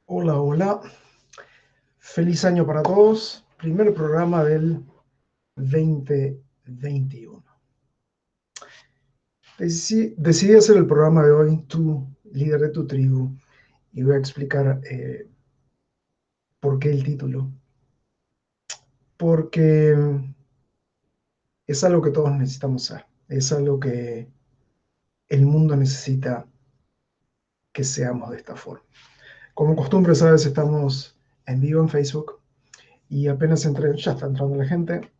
Hola, hola. Feliz año para todos. Primer programa del 2021. Decidí hacer el programa de hoy, tú, líder de tu tribu, y voy a explicar por qué el título. Porque es algo que todos necesitamos hacer. Es algo que el mundo necesita que seamos de esta forma. Como costumbre, sabes, estamos en vivo en Facebook y apenas entré, ya está entrando la gente.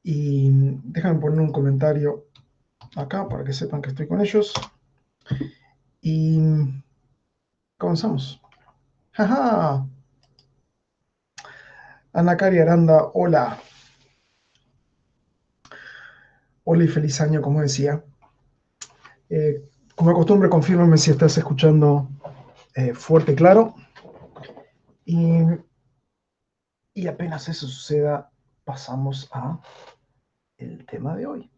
Y déjame poner un comentario acá para que sepan que estoy con ellos. Y comenzamos. ¡Jaja! Ana Cari Aranda, hola. Hola y feliz año, como decía. Como de costumbre, confírmame si estás escuchando fuerte y claro. Y, y apenas eso suceda, pasamos a el tema de hoy.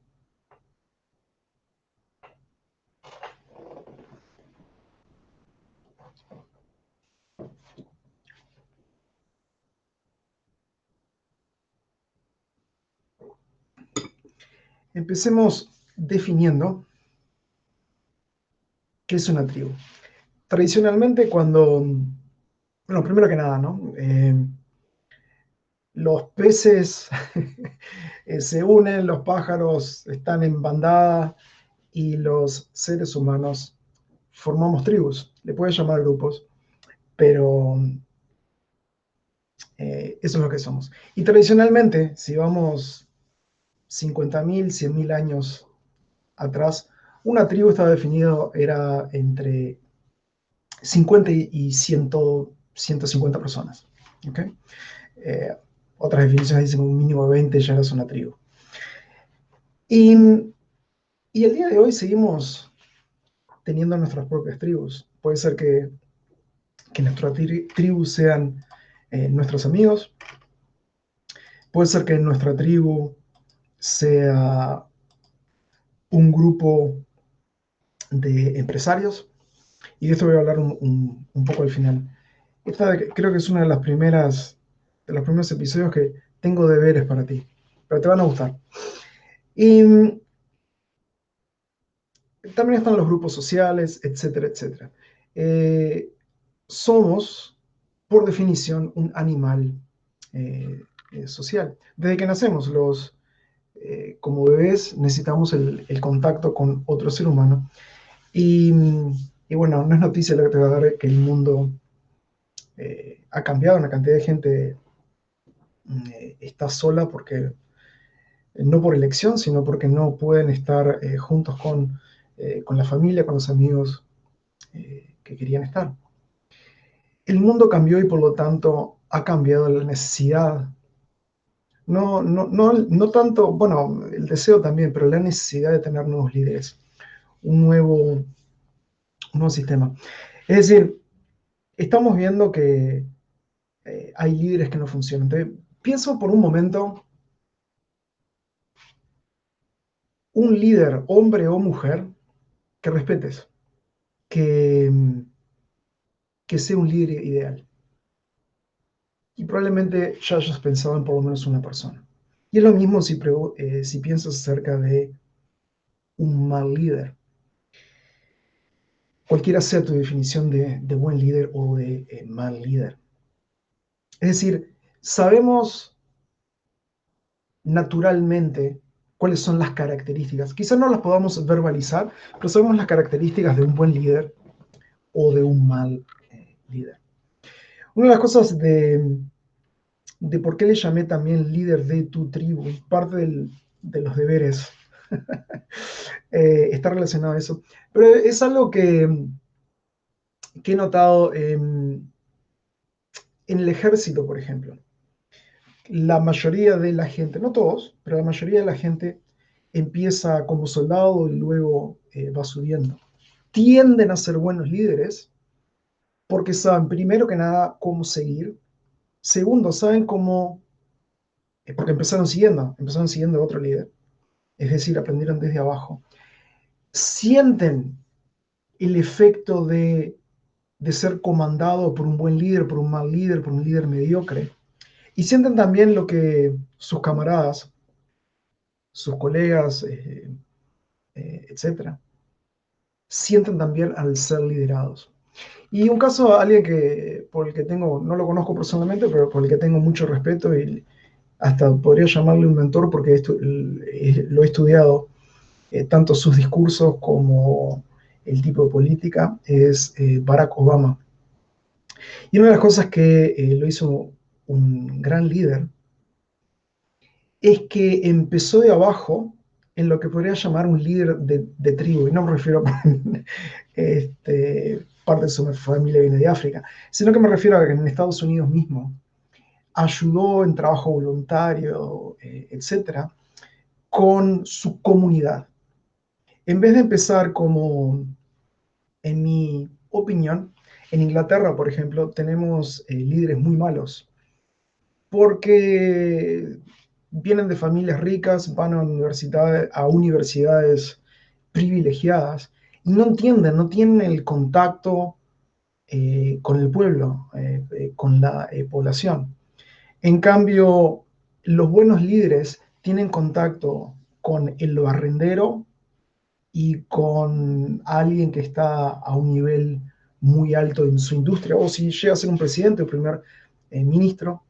Empecemos definiendo qué es una tribu. Tradicionalmente, bueno, primero que nada, ¿no? Los peces se unen, los pájaros están en bandada y los seres humanos formamos tribus. Le puedes llamar grupos, pero eso es lo que somos. Y tradicionalmente, si vamos 50.000, 100.000 años atrás, una tribu estaba definido, era entre 50 y 100, 150 personas. ¿Okay? Eh, Otras definiciones dicen un mínimo de 20 ya eras una tribu. Y, y el día de hoy seguimos teniendo nuestras propias tribus. Puede ser que nuestras tribus sean nuestros amigos, puede ser que nuestra tribu sea un grupo de empresarios, y de esto voy a hablar un poco al final. Esta creo que es una de los primeros episodios que tengo deberes para ti, pero te van a gustar. Y también están los grupos sociales, etcétera, etcétera. Eh, Somos, por definición, un animal eh, social. Desde que nacemos, como bebés, necesitamos el contacto con otro ser humano. Y, y, bueno, no es noticia lo que te va a dar que el mundo ha cambiado, una cantidad de gente está sola porque no por elección, sino porque no pueden estar juntos con la familia, con los amigos que querían estar. El mundo cambió y por lo tanto ha cambiado la necesidad. No tanto, bueno, el deseo también, pero la necesidad de tener nuevos líderes, un nuevo, un nuevo sistema. Es decir, estamos viendo que hay líderes que no funcionan. Entonces, pienso por un momento, un líder, hombre o mujer, que respetes, que, que sea un líder ideal. Y probablemente ya hayas pensado en por lo menos una persona. Y es lo mismo si piensas acerca de un mal líder. Cualquiera sea tu definición de buen líder o de mal líder. Es decir, sabemos naturalmente cuáles son las características. Quizás no las podamos verbalizar, pero sabemos las características de un buen líder o de un mal líder. Una de las cosas de por qué le llamé también líder de tu tribu, parte de los deberes está relacionado a eso. Pero es algo que he notado en el ejército, por ejemplo. La mayoría de la gente, no todos, pero la mayoría de la gente empieza como soldado y luego va subiendo. Tienden a ser buenos líderes porque saben, primero que nada, cómo seguir. Segundo, saben cómo, porque empezaron siguiendo a otro líder. Es decir, aprendieron desde abajo. Sienten el efecto de ser comandado por un buen líder, por un mal líder, por un líder mediocre. Y sienten también lo que sus camaradas, sus colegas, etcétera, sienten también al ser liderados. Y un caso, alguien que, por el que tengo, no lo conozco personalmente, pero por el que tengo mucho respeto y hasta podría llamarle un mentor porque lo he estudiado, tanto sus discursos como el tipo de política, es Barack Obama. Y una de las cosas que lo hizo un gran líder es que empezó de abajo en lo que podría llamar un líder de tribu, y no me refiero a parte de su familia viene de África, sino que me refiero a que en Estados Unidos mismo ayudó en trabajo voluntario, etcétera, con su comunidad. En vez de empezar como, en mi opinión, en Inglaterra, por ejemplo, tenemos líderes muy malos porque vienen de familias ricas, van a universidades privilegiadas y no entienden, no tienen el contacto con el pueblo, con la población. En cambio, los buenos líderes tienen contacto con el barrendero y con alguien que está a un nivel muy alto en su industria, o si llega a ser un presidente o primer ministro,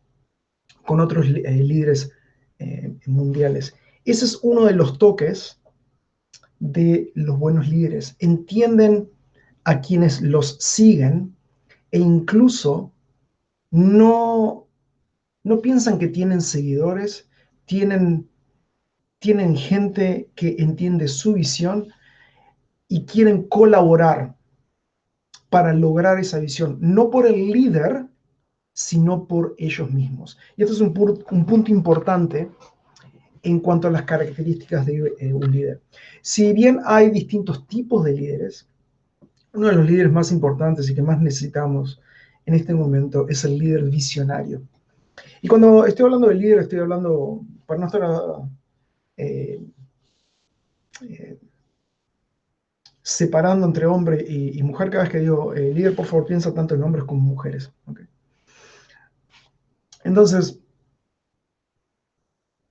con otros líderes mundiales. Ese es uno de los toques de los buenos líderes. Entienden a quienes los siguen e incluso no, no piensan que tienen seguidores, tienen, tienen gente que entiende su visión y quieren colaborar para lograr esa visión, no por el líder, sino por ellos mismos. Y esto es un punto importante en cuanto a las características de un líder. Si bien hay distintos tipos de líderes, uno de los líderes más importantes y que más necesitamos en este momento es el líder visionario. Y cuando estoy hablando de líder, estoy hablando, para no estar eh, eh, separando entre hombre y mujer, cada vez que digo líder, por favor, piensa tanto en hombres como mujeres. ¿Okay? Entonces,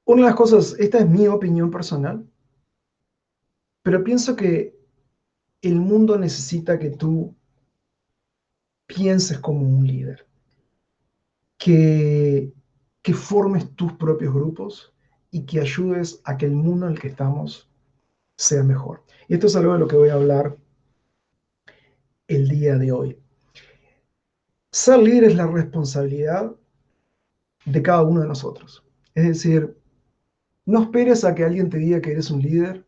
una de las cosas, esta es mi opinión personal, pero pienso que el mundo necesita que tú pienses como un líder, que, que formes tus propios grupos y que ayudes a que el mundo en el que estamos sea mejor. Y esto es algo de lo que voy a hablar el día de hoy. Ser líder es la responsabilidad de cada uno de nosotros. Es decir, no esperes a que alguien te diga que eres un líder,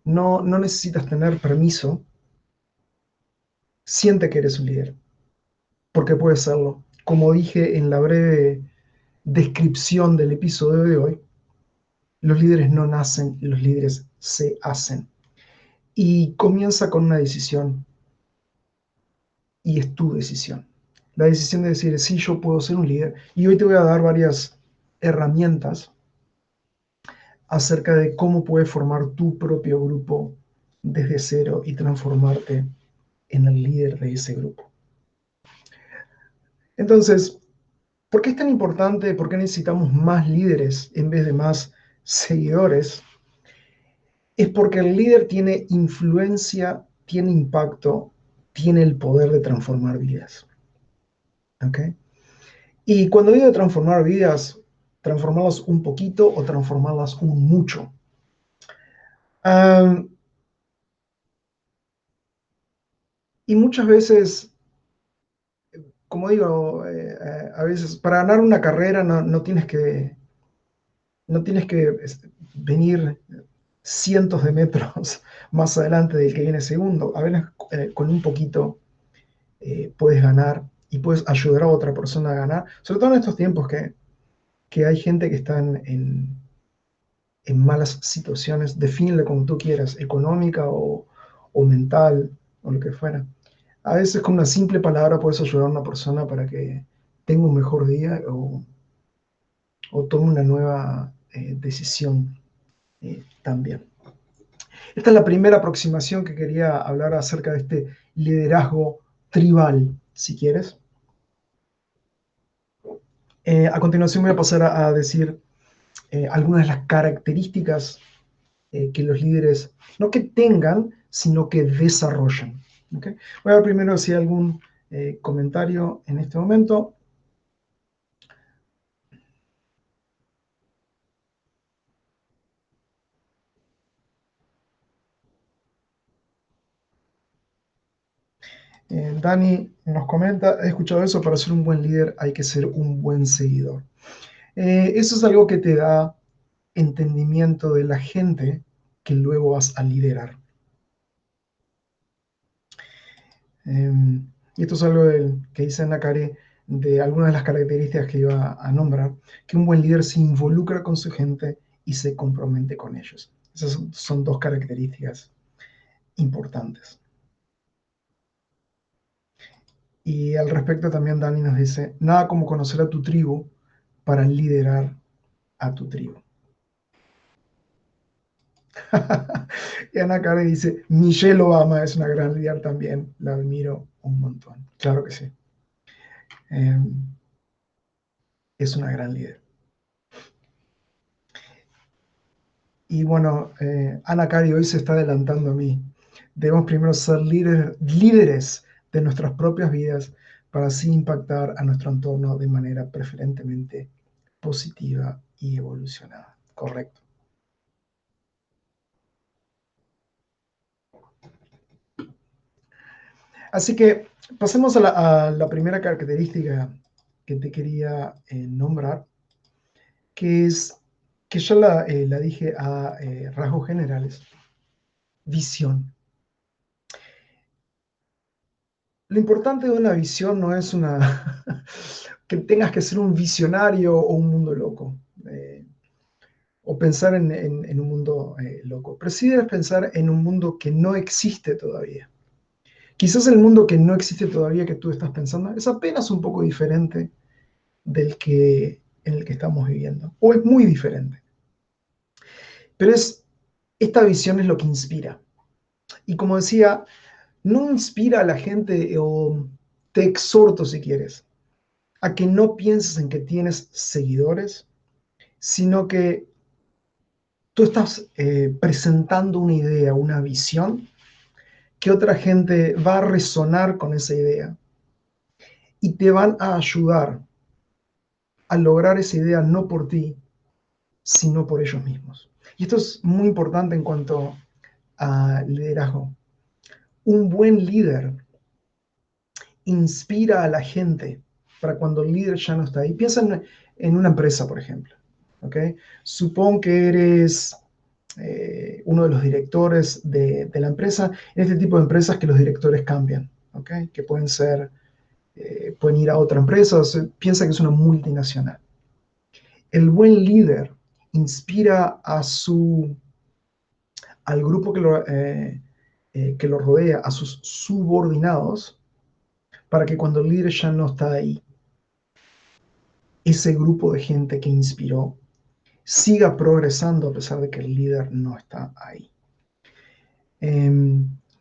no necesitas tener permiso, siente que eres un líder, porque puedes serlo. Como dije en la breve descripción del episodio de hoy, los líderes no nacen, los líderes se hacen. Y comienza con una decisión, y es tu decisión. La decisión de decir, sí, yo puedo ser un líder. Y hoy te voy a dar varias herramientas acerca de cómo puedes formar tu propio grupo desde cero y transformarte en el líder de ese grupo. Entonces, ¿por qué es tan importante? ¿Por qué necesitamos más líderes en vez de más seguidores? Es porque el líder tiene influencia, tiene impacto, tiene el poder de transformar vidas. ¿Ok? Y cuando digo de transformar vidas, transformarlas un poquito o transformarlas un mucho. Um, y muchas veces, como digo, a veces para ganar una carrera no tienes que venir cientos de metros más adelante del que viene segundo. A veces con un poquito puedes ganar y puedes ayudar a otra persona a ganar, sobre todo en estos tiempos que hay gente que está en malas situaciones, defínele como tú quieras, económica o mental o lo que fuera. A veces con una simple palabra puedes ayudar a una persona para que tenga un mejor día o tome una nueva decisión también. Esta es la primera aproximación que quería hablar acerca de este liderazgo tribal. si quieres. A continuación voy a pasar a decir algunas de las características que los líderes no que tengan, sino que desarrollen. ¿Okay? Voy a ver primero si hay algún comentario en este momento. Dani nos comenta, he escuchado eso, para ser un buen líder hay que ser un buen seguidor. Eso es algo que te da entendimiento de la gente que luego vas a liderar. Y esto es algo que dice Nakare de algunas de las características que iba a nombrar, que un buen líder se involucra con su gente y se compromete con ellos. Esas son dos características importantes. Y al respecto también Dani nos dice, nada como conocer a tu tribu para liderar a tu tribu. Y Ana Karen dice, Michelle Obama es una gran líder también, la admiro un montón. Claro que sí. Es una gran líder. Y bueno, Ana Cari hoy se está adelantando a mí. Debemos primero ser líderes de nuestras propias vidas para así impactar a nuestro entorno de manera preferentemente positiva y evolucionada. Correcto. Así que pasemos a la primera característica que te quería nombrar, que es, que ya la dije a rasgos generales, visión. Lo importante de una visión no es que tengas que ser un visionario o un mundo loco, o pensar en un mundo loco, pero sí debes pensar en un mundo que no existe todavía. Quizás el mundo que no existe todavía que tú estás pensando es apenas un poco diferente en el que estamos viviendo, o es muy diferente. Pero esta visión es lo que inspira. Y como decía, no inspira a la gente, o te exhorto si quieres, a que no pienses en que tienes seguidores, sino que tú estás presentando una idea, una visión, que otra gente va a resonar con esa idea y te van a ayudar a lograr esa idea no por ti, sino por ellos mismos. Y esto es muy importante en cuanto a liderazgo. Un buen líder inspira a la gente para cuando el líder ya no está ahí. Piensa en una empresa, por ejemplo. ¿Okay? Supón que eres uno de los directores de la empresa. En este tipo de empresas que los directores cambian, ¿okay? Que pueden ir a otra empresa. O sea, piensa que es una multinacional. El buen líder inspira al grupo que lo rodea, a sus subordinados, para que cuando el líder ya no está ahí, ese grupo de gente que inspiró siga progresando a pesar de que el líder no está ahí.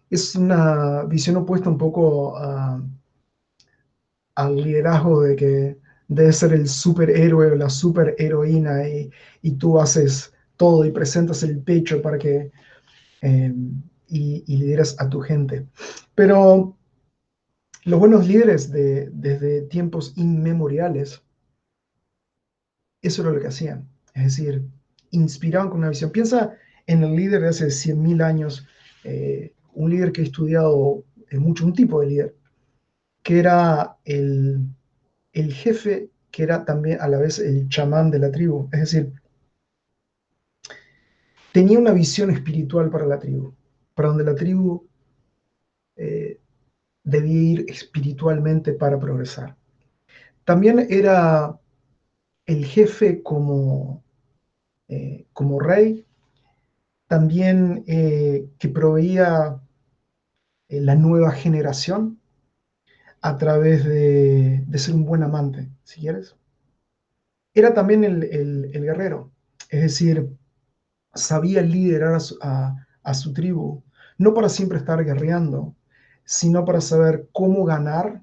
Es una visión opuesta un poco al liderazgo de que debe ser el superhéroe o la superheroína y tú haces todo y presentas el pecho para que y lideras a tu gente. Pero los buenos líderes desde tiempos inmemoriales, eso era lo que hacían. Es decir, inspiraban con una visión. Piensa en el líder de hace 100.000 años, un líder que he estudiado mucho, un tipo de líder, que era el jefe, que era también a la vez el chamán de la tribu. Es decir, tenía una visión espiritual para la tribu, para donde la tribu eh, debía ir espiritualmente para progresar. También era el jefe como rey, también que proveía la nueva generación a través de ser un buen amante, si quieres. Era también el guerrero, es decir, sabía liderar a su tribu, no para siempre estar guerreando, sino para saber cómo ganar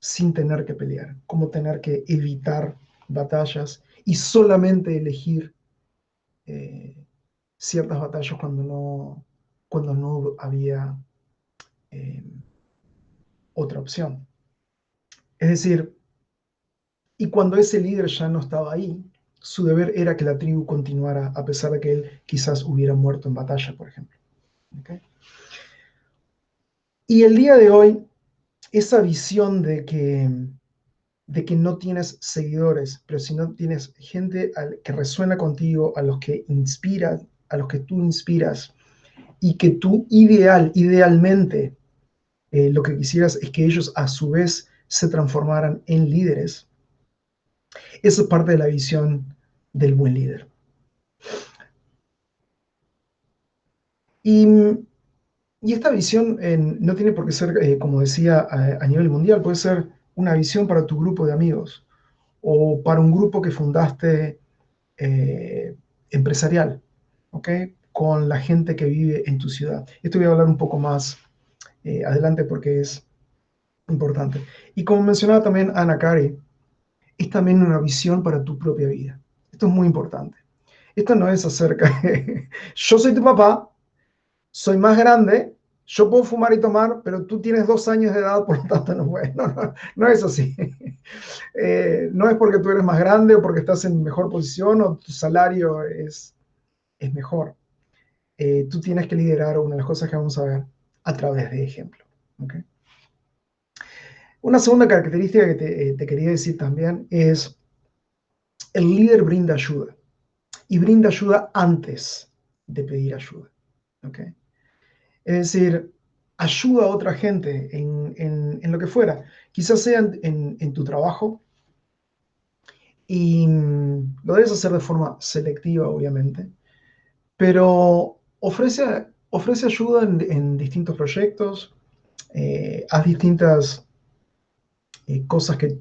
sin tener que pelear, cómo tener que evitar batallas y solamente elegir eh, ciertas batallas cuando no había eh, otra opción. Es decir, y cuando ese líder ya no estaba ahí, su deber era que la tribu continuara a pesar de que él quizás hubiera muerto en batalla, por ejemplo. ¿Okay? Y el día de hoy, esa visión de que no tienes seguidores, pero si no tienes gente que resuena contigo, a los que inspiras, a los que tú inspiras, y que tú idealmente, lo que quisieras es que ellos a su vez se transformaran en líderes. Esa es parte de la visión del buen líder. Y, y esta visión no tiene por qué ser, como decía, a nivel mundial, puede ser una visión para tu grupo de amigos o para un grupo que fundaste eh, empresarial, ¿ok? Con la gente que vive en tu ciudad. Esto voy a hablar un poco más adelante porque es importante. Y como mencionaba también Ana Cari, es también una visión para tu propia vida. Esto es muy importante. Esto no es acerca de, yo soy tu papá, soy más grande, yo puedo fumar y tomar, pero tú tienes 2 años de edad, por lo tanto no puedes. No, no, no es así. No es porque tú eres más grande o porque estás en mejor posición o tu salario es mejor. Tú tienes que liderar una de las cosas que vamos a ver a través de ejemplo. ¿Okay? Una segunda característica que te quería decir también es el líder brinda ayuda y brinda ayuda antes de pedir ayuda. ¿Okay? Es decir, ayuda a otra gente en lo que fuera, quizás sea en tu trabajo y lo debes hacer de forma selectiva, obviamente, pero ofrece ayuda en distintos proyectos, haz distintas cosas que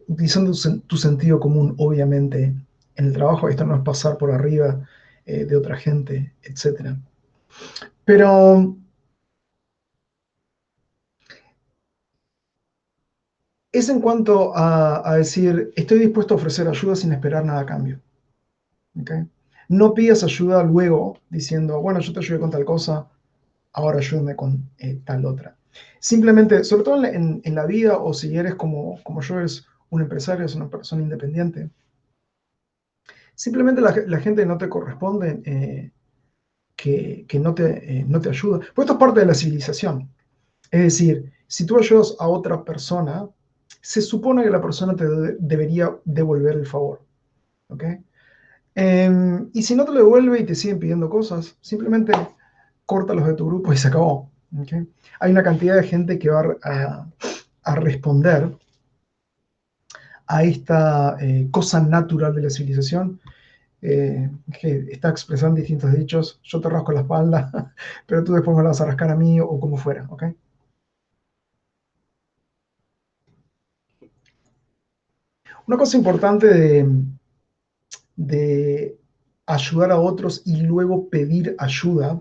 utilizando tu sentido común, obviamente, en el trabajo. Esto no es pasar por arriba de otra gente, etc. Pero es en cuanto a decir, estoy dispuesto a ofrecer ayuda sin esperar nada a cambio. ¿Okay? No pidas ayuda luego diciendo, bueno, yo te ayudé con tal cosa, ahora ayúdame con tal otra. Simplemente, sobre todo en la vida, o si eres como yo, eres un empresario, es una persona independiente, simplemente la gente no te corresponde, que no te ayuda. Pues esto es parte de la civilización. Es decir, si tú ayudas a otra persona, se supone que la persona te debería devolver el favor. ¿Ok? Y si no te lo devuelve y te siguen pidiendo cosas, simplemente córtalos de tu grupo y se acabó. ¿Ok? Hay una cantidad de gente que va a responder a esta cosa natural de la civilización, que está expresada en distintos dichos. Yo te rasco la espalda, pero tú después me la vas a rascar a mí o como fuera. ¿Ok? Una cosa importante de ayudar a otros y luego pedir ayuda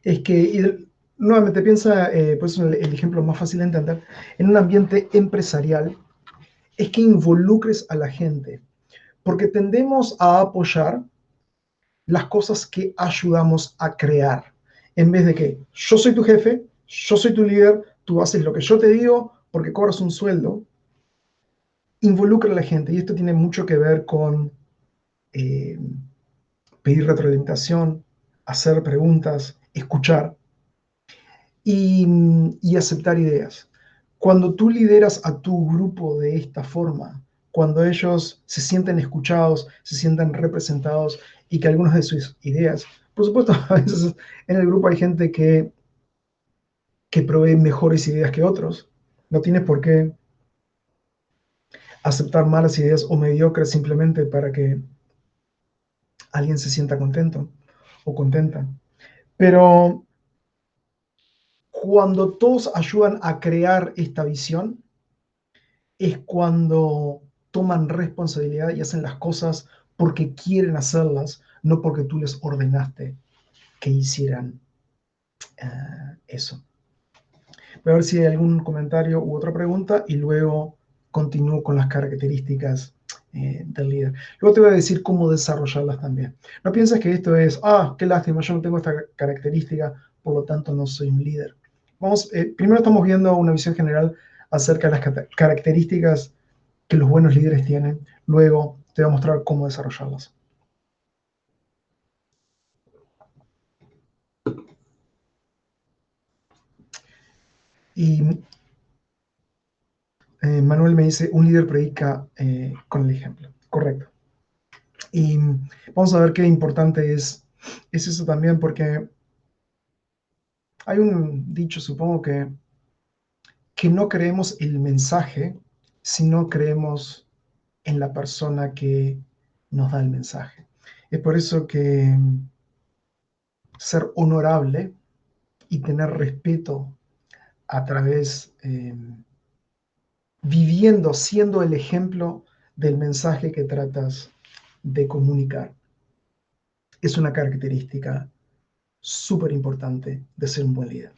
es que, nuevamente piensa, pues el ejemplo más fácil de entender, en un ambiente empresarial, es que involucres a la gente, porque tendemos a apoyar las cosas que ayudamos a crear, en vez de que yo soy tu jefe, yo soy tu líder, tú haces lo que yo te digo porque cobras un sueldo. Involucra a la gente, y esto tiene mucho que ver con eh, pedir retroalimentación, hacer preguntas, escuchar y aceptar ideas. Cuando tú lideras a tu grupo de esta forma, cuando ellos se sienten escuchados, se sienten representados y que algunas de sus ideas, por supuesto, a veces en el grupo hay gente que provee mejores ideas que otros. No tienes por qué aceptar malas ideas o mediocres simplemente para que alguien se sienta contento o contenta. Pero cuando todos ayudan a crear esta visión, es cuando toman responsabilidad y hacen las cosas porque quieren hacerlas, no porque tú les ordenaste que hicieran eso. Voy a ver si hay algún comentario u otra pregunta y luego continúo con las características del líder. Luego te voy a decir cómo desarrollarlas también. No pienses que esto es, qué lástima, yo no tengo esta característica, por lo tanto no soy un líder. Primero estamos viendo una visión general acerca de las características que los buenos líderes tienen. Luego te voy a mostrar cómo desarrollarlas. Y Manuel me dice, un líder predica con el ejemplo. Correcto. Y vamos a ver qué importante es eso también, porque hay un dicho, supongo que no creemos el mensaje, sino creemos en la persona que nos da el mensaje. Es por eso que ser honorable y tener respeto a través, viviendo, siendo el ejemplo del mensaje que tratas de comunicar, es una característica súper importante de ser un buen líder.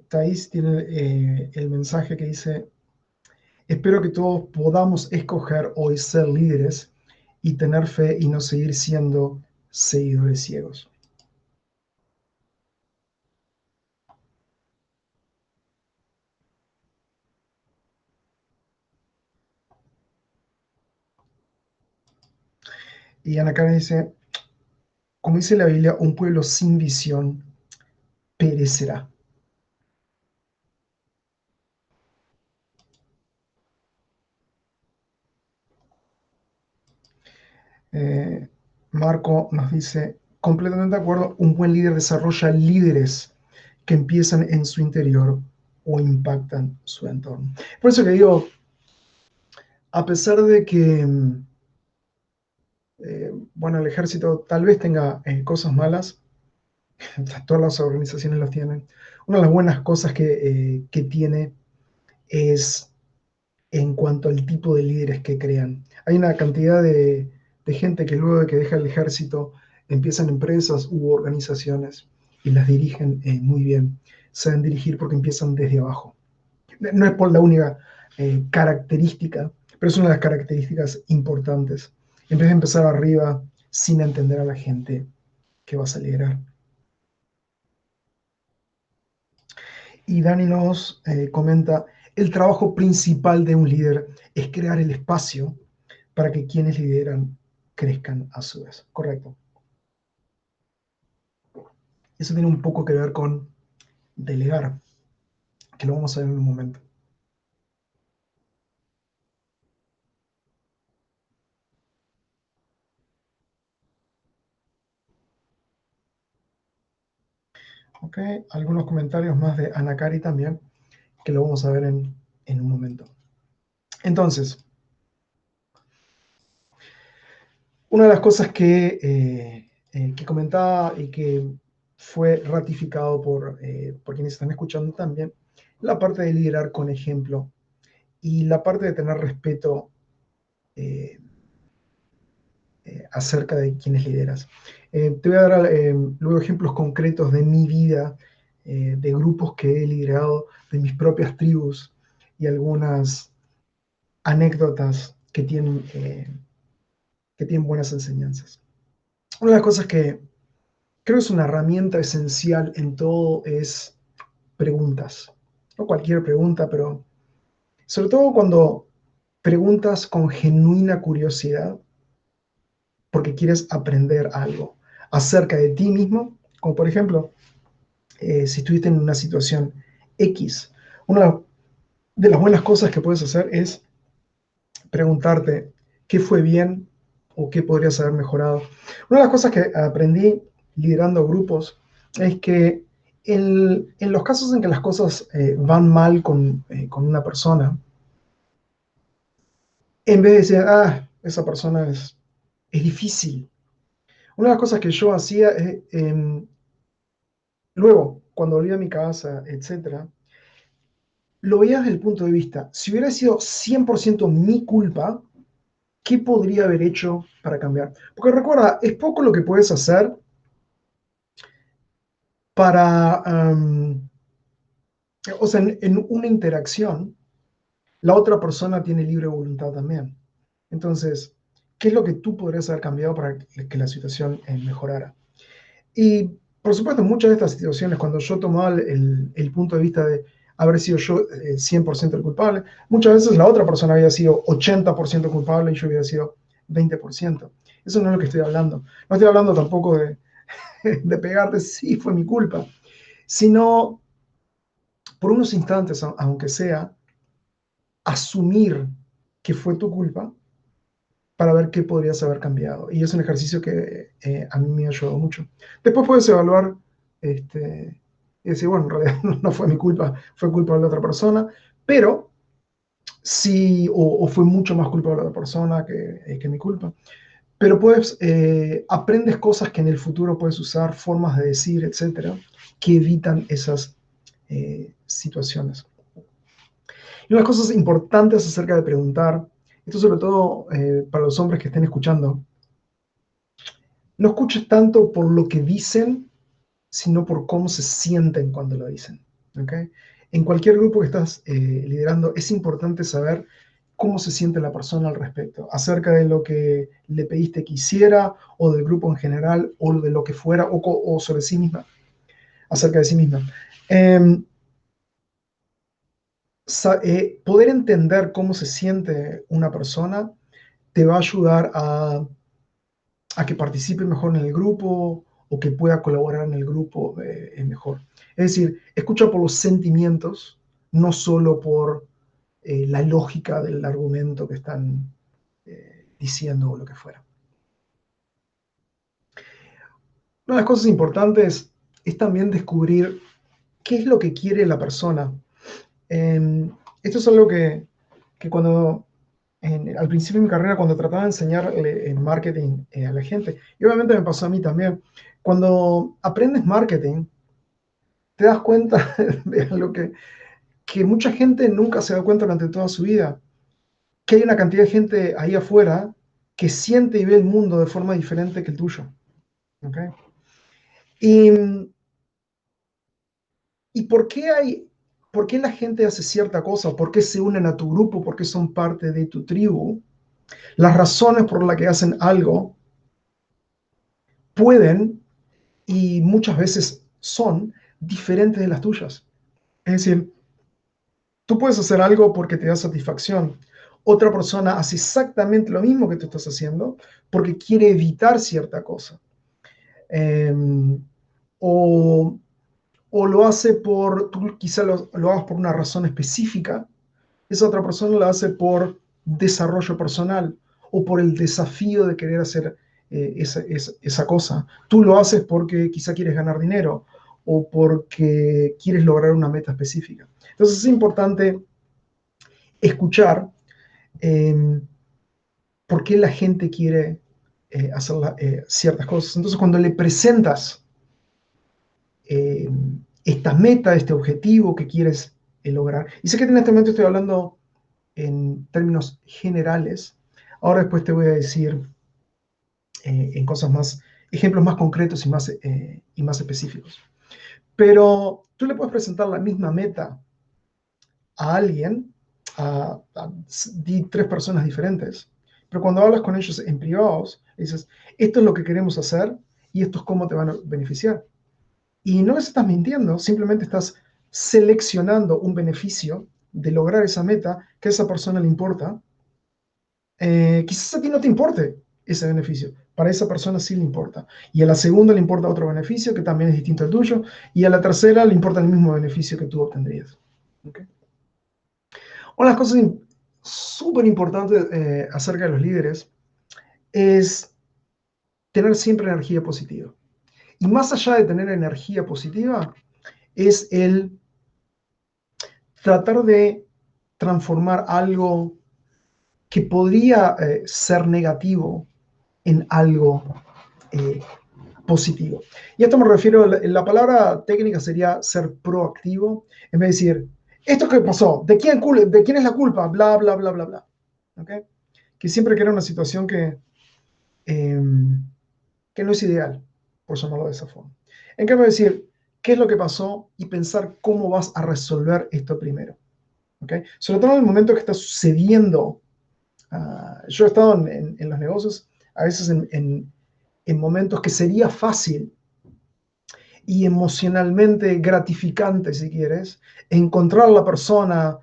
Thais tiene el mensaje que dice, espero que todos podamos escoger hoy ser líderes y tener fe y no seguir siendo seguidores ciegos. Y Ana Karen dice, como dice la Biblia, un pueblo sin visión perecerá. Eh, Marco nos dice, completamente de acuerdo, un buen líder desarrolla líderes que empiezan en su interior o impactan su entorno. Por eso que digo, a pesar de que, bueno, el ejército tal vez tenga cosas malas, todas las organizaciones las tienen, una de las buenas cosas que tiene es en cuanto al tipo de líderes que crean. Hay una cantidad de gente que luego de que deja el ejército empiezan empresas u organizaciones y las dirigen muy bien. Saben dirigir porque empiezan desde abajo. No es por la única característica, pero es una de las características importantes. En vez de empezar arriba sin entender a la gente que vas a liderar. Y Dani nos comenta, el trabajo principal de un líder es crear el espacio para que quienes lideran crezcan a su vez. Correcto. Eso tiene un poco que ver con delegar, que lo vamos a ver en un momento. Ok, algunos comentarios más de Anakari también, que lo vamos a ver en un momento. Entonces, una de las cosas que comentaba y que fue ratificado por quienes están escuchando también, la parte de liderar con ejemplo y la parte de tener respeto eh, acerca de quienes lideras. Te voy a dar luego ejemplos concretos de mi vida, de grupos que he liderado, de mis propias tribus y algunas anécdotas que tienen buenas enseñanzas. Una de las cosas que creo es una herramienta esencial en todo es preguntas. No cualquier pregunta, pero sobre todo cuando preguntas con genuina curiosidad porque quieres aprender algo acerca de ti mismo, como por ejemplo, si estuviste en una situación X, una de las buenas cosas que puedes hacer es preguntarte qué fue bien o qué podrías haber mejorado. Una de las cosas que aprendí liderando grupos es que en los casos en que las cosas van mal con una persona, en vez de decir, esa persona es difícil, una de las cosas que yo hacía es, luego, cuando volví a mi casa, etcétera, lo veía desde el punto de vista, si hubiera sido 100% mi culpa, ¿qué podría haber hecho para cambiar? Porque recuerda, es poco lo que puedes hacer para, o sea, en una interacción, la otra persona tiene libre voluntad también. Entonces, ¿qué es lo que tú podrías haber cambiado para que la situación mejorara? Y, por supuesto, en muchas de estas situaciones, cuando yo tomaba el punto de vista de haber sido yo 100% el culpable, muchas veces la otra persona había sido 80% culpable y yo había sido 20%. Eso no es lo que estoy hablando. No estoy hablando tampoco de pegarte, sí, fue mi culpa, sino por unos instantes, aunque sea, asumir que fue tu culpa para ver qué podrías haber cambiado. Y es un ejercicio que a mí me ha ayudado mucho. Después puedes evaluar y decir, bueno, en realidad no fue mi culpa, fue culpa de la otra persona, pero sí, o fue mucho más culpa de la otra persona que mi culpa. Pero puedes, aprendes cosas que en el futuro puedes usar, formas de decir, etcétera, que evitan esas situaciones. Y unas cosas importantes acerca de preguntar, esto sobre todo para los hombres que estén escuchando, no escuches tanto por lo que dicen, sino por cómo se sienten cuando lo dicen. ¿Okay? En cualquier grupo que estás liderando, es importante saber cómo se siente la persona al respecto, acerca de lo que le pediste que hiciera, o del grupo en general, o de lo que fuera, o sobre sí misma, acerca de sí misma. Eh, Poder entender cómo se siente una persona te va a ayudar a que participe mejor en el grupo o que pueda colaborar en el grupo mejor. Es decir, escucha por los sentimientos, no solo por la lógica del argumento que están diciendo o lo que fuera. Una de las cosas importantes es también descubrir qué es lo que quiere la persona. Esto es algo que cuando al principio de mi carrera, cuando trataba de enseñar marketing a la gente, y obviamente me pasó a mí también, cuando aprendes marketing, te das cuenta de algo que mucha gente nunca se da cuenta durante toda su vida, que hay una cantidad de gente ahí afuera que siente y ve el mundo de forma diferente que el tuyo. ¿Okay? Y, ¿Y por qué la gente hace cierta cosa? ¿Por qué se unen a tu grupo? ¿Por qué son parte de tu tribu? Las razones por las que hacen algo pueden y muchas veces son diferentes de las tuyas. Es decir, tú puedes hacer algo porque te da satisfacción. Otra persona hace exactamente lo mismo que tú estás haciendo porque quiere evitar cierta cosa. Eh, o, o lo hace tú quizá lo hagas por una razón específica, esa otra persona lo hace por desarrollo personal o por el desafío de querer hacer esa cosa. Tú lo haces porque quizá quieres ganar dinero o porque quieres lograr una meta específica. Entonces es importante escuchar eh, por qué la gente quiere hacer ciertas cosas. Entonces cuando le presentas eh, esta meta, este objetivo que quieres lograr, y sé que en este momento estoy hablando en términos generales. Ahora después te voy a decir en cosas más, ejemplos más concretos y más específicos. Pero tú le puedes presentar la misma meta a alguien, a 3 personas diferentes, pero cuando hablas con ellos en privados, dices, esto es lo que queremos hacer y esto es cómo te van a beneficiar. Y no les estás mintiendo, simplemente estás seleccionando un beneficio de lograr esa meta que a esa persona le importa. Quizás a ti no te importe ese beneficio, para esa persona sí le importa. Y a la segunda le importa otro beneficio que también es distinto al tuyo, y a la tercera le importa el mismo beneficio que tú obtendrías. ¿Okay? Una de las cosas súper importantes acerca de los líderes es tener siempre energía positiva. Y más allá de tener energía positiva, es el tratar de transformar algo que podría ser negativo en algo eh, positivo. Y a esto me refiero, la palabra técnica sería ser proactivo, en vez de decir, ¿esto qué pasó? ¿De quién es la culpa? Bla, bla, bla, bla, bla. ¿Okay? Que siempre crea una situación eh, que no es ideal, por llamarlo de esa forma. En cambio, decir qué es lo que pasó y pensar cómo vas a resolver esto primero. ¿Okay? Sobre todo en el momento que está sucediendo. Yo he estado en los negocios, a veces en momentos que sería fácil y emocionalmente gratificante, si quieres, encontrar la persona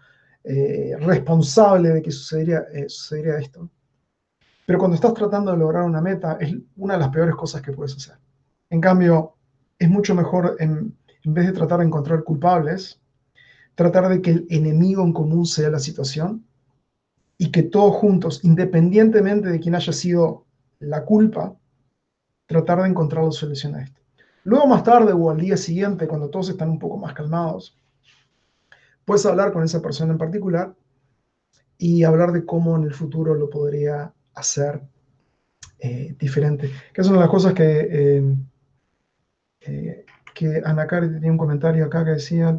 responsable de que sucedería esto. Pero cuando estás tratando de lograr una meta, es una de las peores cosas que puedes hacer. En cambio, es mucho mejor, en vez de tratar de encontrar culpables, tratar de que el enemigo en común sea la situación y que todos juntos, independientemente de quién haya sido la culpa, tratar de encontrar la solución a esto. Luego, más tarde o al día siguiente, cuando todos están un poco más calmados, puedes hablar con esa persona en particular y hablar de cómo en el futuro lo podría hacer diferente. Que es una de las cosas que Anacari tenía un comentario acá que decía,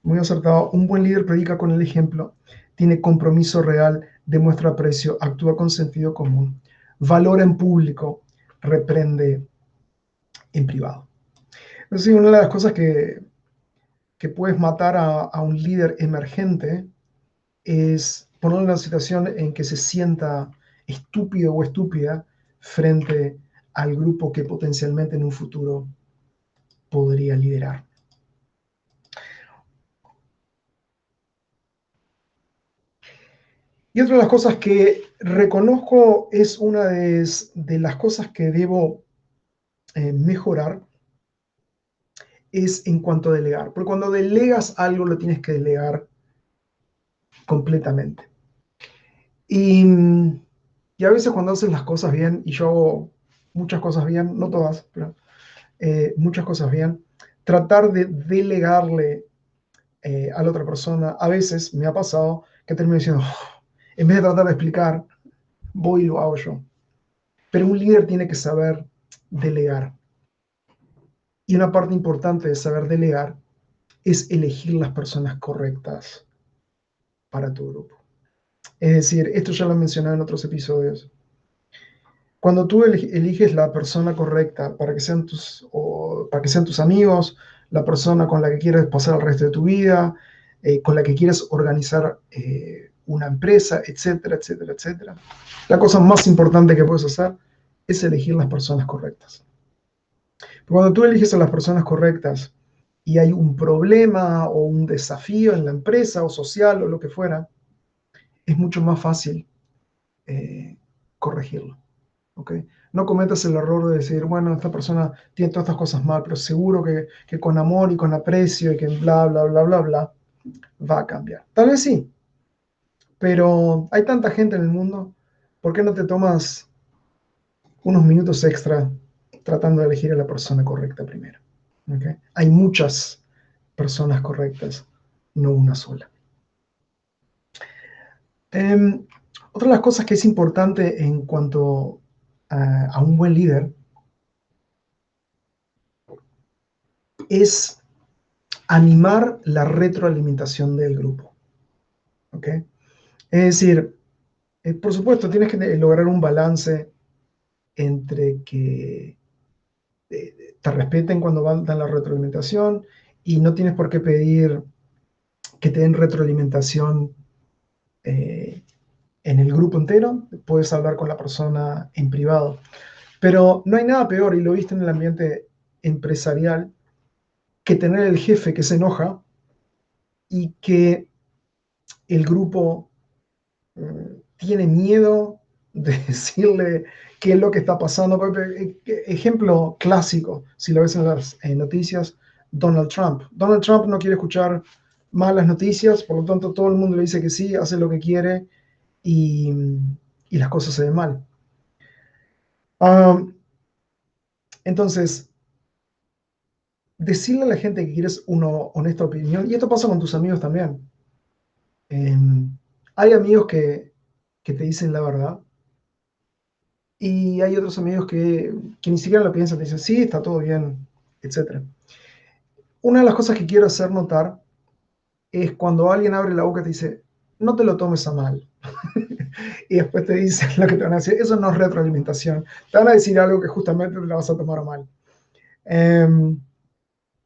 muy acertado, un buen líder predica con el ejemplo, tiene compromiso real, demuestra aprecio, actúa con sentido común, valora en público, reprende en privado. Entonces, una de las cosas que puedes matar a un líder emergente es ponerlo en una situación en que se sienta estúpido o estúpida frente al grupo que potencialmente en un futuro podría liderar. Y otra de las cosas que reconozco es una de las cosas que debo mejorar es en cuanto a delegar. Porque cuando delegas algo lo tienes que delegar completamente. Y, y a veces cuando haces las cosas bien, y yo hago muchas cosas bien, no todas, pero muchas cosas bien, tratar de delegarle a la otra persona, a veces me ha pasado que termino diciendo, "Oh", en vez de tratar de explicar, voy y lo hago yo. Pero un líder tiene que saber delegar. Y una parte importante de saber delegar es elegir las personas correctas para tu grupo. Es decir, esto ya lo he mencionado en otros episodios. Cuando tú eliges la persona correcta para que sean tus amigos, la persona con la que quieres pasar el resto de tu vida, con la que quieres organizar una empresa, etcétera, etcétera, etcétera. La cosa más importante que puedes hacer es elegir las personas correctas. Cuando tú eliges a las personas correctas y hay un problema o un desafío en la empresa o social o lo que fuera, es mucho más fácil eh, corregirlo. ¿Okay? No cometas el error de decir, bueno, esta persona tiene todas estas cosas mal, pero seguro que con amor y con aprecio y que bla, bla, bla, bla, bla, va a cambiar. Tal vez sí, pero hay tanta gente en el mundo, ¿por qué no te tomas unos minutos extra tratando de elegir a la persona correcta primero? ¿Okay? Hay muchas personas correctas, no una sola. Eh, Otra de las cosas que es importante en cuanto a un buen líder es animar la retroalimentación del grupo. ¿Okay? Es decir, por supuesto, tienes que lograr un balance entre que te respeten cuando dan la retroalimentación y no tienes por qué pedir que te den retroalimentación eh, en el grupo entero. Puedes hablar con la persona en privado. Pero no hay nada peor, y lo viste en el ambiente empresarial, que tener el jefe que se enoja y que el grupo tiene miedo de decirle qué es lo que está pasando. Ejemplo clásico, si lo ves en las noticias, Donald Trump. Donald Trump no quiere escuchar malas noticias, por lo tanto todo el mundo le dice que sí, hace lo que quiere y, y las cosas se ven mal. Entonces, decirle a la gente que quieres una honesta opinión, y esto pasa con tus amigos también. Eh, Hay amigos que te dicen la verdad, y hay otros amigos que ni siquiera lo piensan, te dicen, sí, está todo bien, etc. Una de las cosas que quiero hacer notar es cuando alguien abre la boca y te dice, no te lo tomes a mal. Y después te dicen lo que te van a decir. Eso no es retroalimentación. Te van a decir algo que justamente te lo vas a tomar a mal. Eh,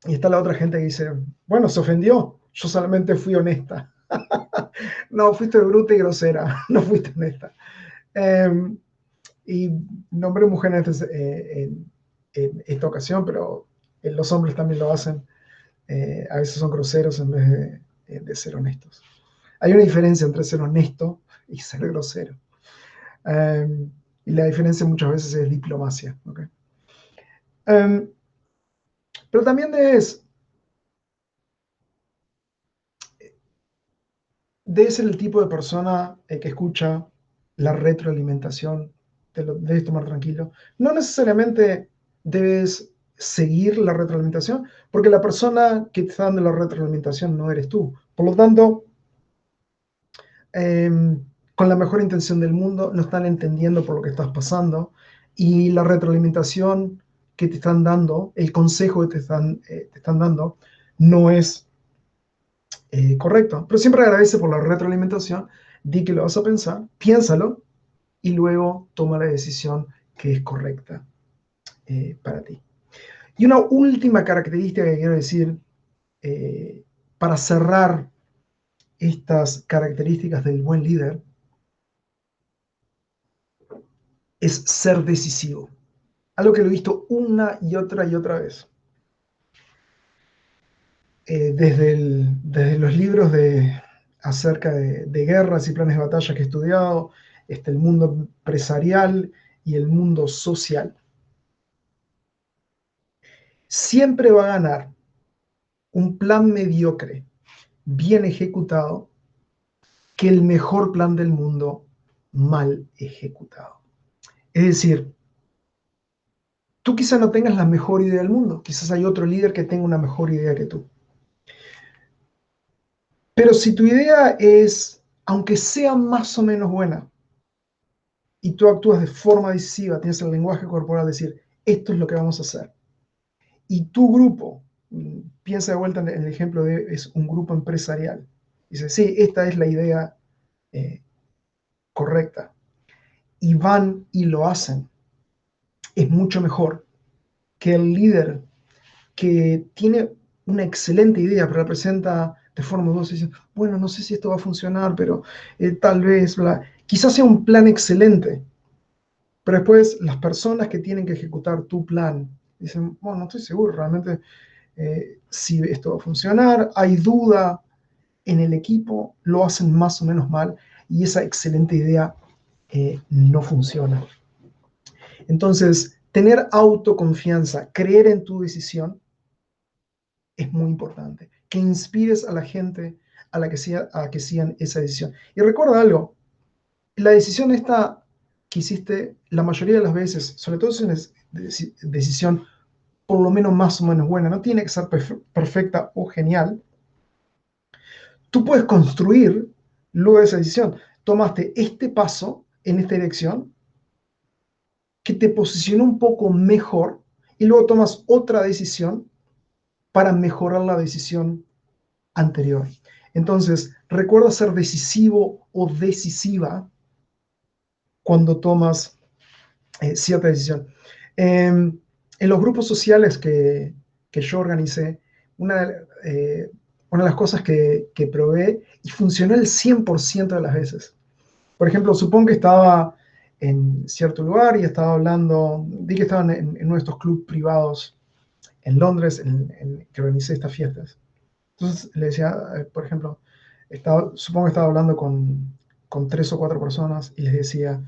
y está la otra gente que dice, bueno, se ofendió. Yo solamente fui honesta. No, fuiste bruta y grosera. No fuiste honesta. Eh, y nombré mujeres en esta ocasión, pero los hombres también lo hacen. A veces son groseros en vez de ser honestos. Hay una diferencia entre ser honesto y ser grosero. Um, y la diferencia muchas veces es diplomacia. ¿Okay? Um, pero también debes ser el tipo de persona que escucha la retroalimentación, te lo debes tomar tranquilo. No necesariamente debes seguir la retroalimentación, porque la persona que te está dando la retroalimentación no eres tú. Por lo tanto, con la mejor intención del mundo, no están entendiendo por lo que estás pasando y la retroalimentación que te están dando, el consejo que te están dando, no es correcto. Pero siempre agradece por la retroalimentación, di que lo vas a pensar, piénsalo y luego toma la decisión que es correcta para ti. Y una última característica que quiero decir para cerrar estas características del buen líder es ser decisivo. Algo que lo he visto una y otra vez. Desde los libros acerca de guerras y planes de batalla que he estudiado, el mundo empresarial y el mundo social, siempre va a ganar un plan mediocre, bien ejecutado, que el mejor plan del mundo mal ejecutado. Es decir, tú quizás no tengas la mejor idea del mundo, quizás hay otro líder que tenga una mejor idea que tú. Pero si tu idea es, aunque sea más o menos buena, y tú actúas de forma decisiva, tienes el lenguaje corporal, decir, esto es lo que vamos a hacer, y tu grupo, piensa de vuelta en el ejemplo de es un grupo empresarial, dice, sí, esta es la idea eh, correcta, y van y lo hacen, es mucho mejor que el líder que tiene una excelente idea, pero la presenta de forma dudosa y dice, bueno, no sé si esto va a funcionar, pero tal vez, bla. Quizás sea un plan excelente, pero después las personas que tienen que ejecutar tu plan dicen, bueno, no estoy seguro realmente si esto va a funcionar, hay duda en el equipo, lo hacen más o menos mal y esa excelente idea no funciona. Entonces, tener autoconfianza, creer en tu decisión, es muy importante. Que inspires a la gente a que sigan esa decisión. Y recuerda algo, la decisión esta que hiciste la mayoría de las veces, sobre todo si es una decisión por lo menos más o menos buena, no tiene que ser perfecta o genial, tú puedes construir luego de esa decisión. Tomaste este paso en esta dirección que te posicionó un poco mejor y luego tomas otra decisión para mejorar la decisión anterior. Entonces, recuerda ser decisivo o decisiva cuando tomas cierta decisión. En los grupos sociales que yo organicé, una, una de las cosas que probé y funcionó el 100% de las veces. Por ejemplo, supongo que estaba en cierto lugar y estaba hablando, di que estaban en uno de estos clubes privados en Londres que organicé estas fiestas. Entonces le decía, por ejemplo, supongo que estaba hablando con 3 o 4 personas y les decía,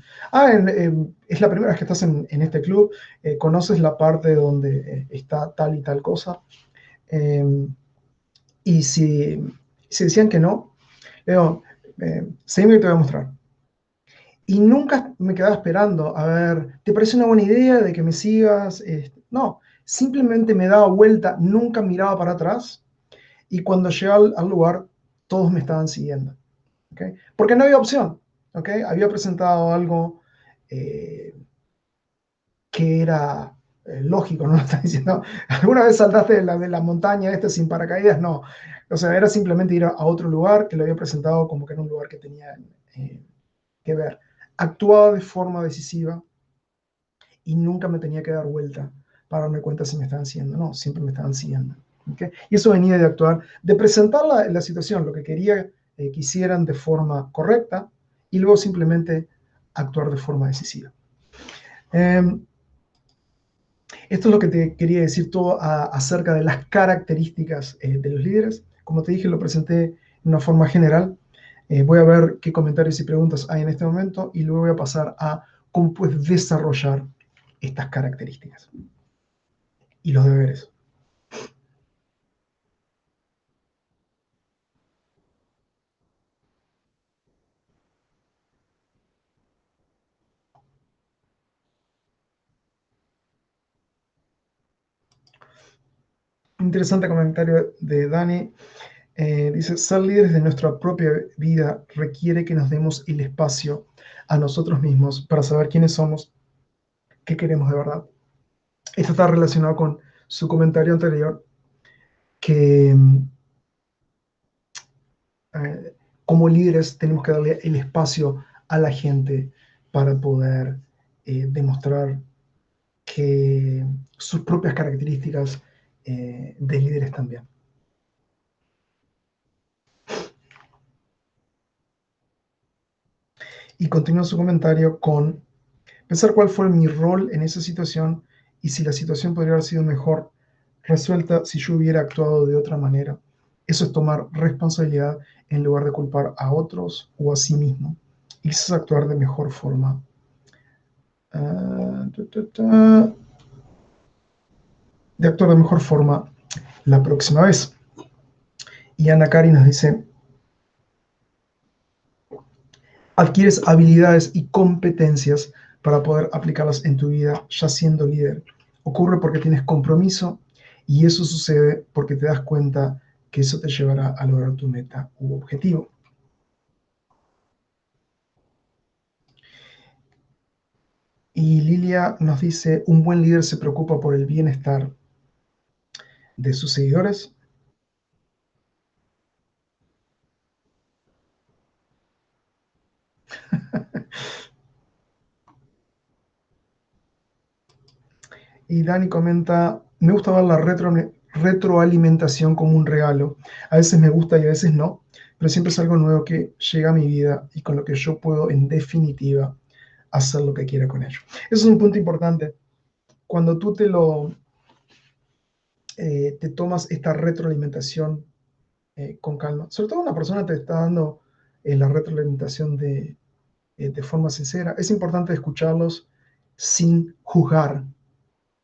es la primera vez que estás en este club, conoces la parte donde está tal y tal cosa. Eh, y si decían que no, le digo, seguime que te voy a mostrar. Y nunca me quedaba esperando, a ver, ¿te parece una buena idea de que me sigas? No, simplemente me daba vuelta, nunca miraba para atrás y cuando llegué al lugar, todos me estaban siguiendo. ¿Okay? Porque no había opción. ¿Okay? Había presentado algo eh, que era lógico, no lo está diciendo. ¿Alguna vez saltaste de la montaña sin paracaídas? No. O sea, era simplemente ir a otro lugar que lo había presentado como que era un lugar que tenía que ver. Actuaba de forma decisiva y nunca me tenía que dar vuelta para darme cuenta si me estaban siguiendo. No, siempre me estaban siguiendo. ¿Okay? Y eso venía de actuar, de presentar la situación, lo que quería que hicieran de forma correcta y luego simplemente actuar de forma decisiva. Esto es lo que te quería decir todo acerca de las características de los líderes. Como te dije, lo presenté de una forma general. Voy a ver qué comentarios y preguntas hay en este momento y luego voy a pasar a cómo puedes desarrollar estas características y los deberes. Interesante comentario de Dani. Dice, ser líderes de nuestra propia vida requiere que nos demos el espacio a nosotros mismos para saber quiénes somos, qué queremos de verdad. Esto está relacionado con su comentario anterior, que como líderes tenemos que darle el espacio a la gente para poder demostrar que sus propias características de líderes también. Y continúa su comentario con pensar cuál fue mi rol en esa situación y si la situación podría haber sido mejor resuelta si yo hubiera actuado de otra manera. Eso es tomar responsabilidad en lugar de culpar a otros o a sí mismo. Y eso es actuar de mejor forma. De actuar de mejor forma la próxima vez. Y Ana Cari nos dice, adquieres habilidades y competencias para poder aplicarlas en tu vida ya siendo líder. Ocurre porque tienes compromiso y eso sucede porque te das cuenta que eso te llevará a lograr tu meta u objetivo. Y Lilia nos dice, un buen líder se preocupa por el bienestar de sus seguidores. Y Dani comenta, me gusta ver la retroalimentación como un regalo. A veces me gusta y a veces no, pero siempre es algo nuevo que llega a mi vida y con lo que yo puedo, en definitiva, hacer lo que quiera con ello. Eso es un punto importante. Cuando tú te tomas esta retroalimentación con calma, sobre todo una persona te está dando la retroalimentación de forma sincera, es importante escucharlos sin juzgar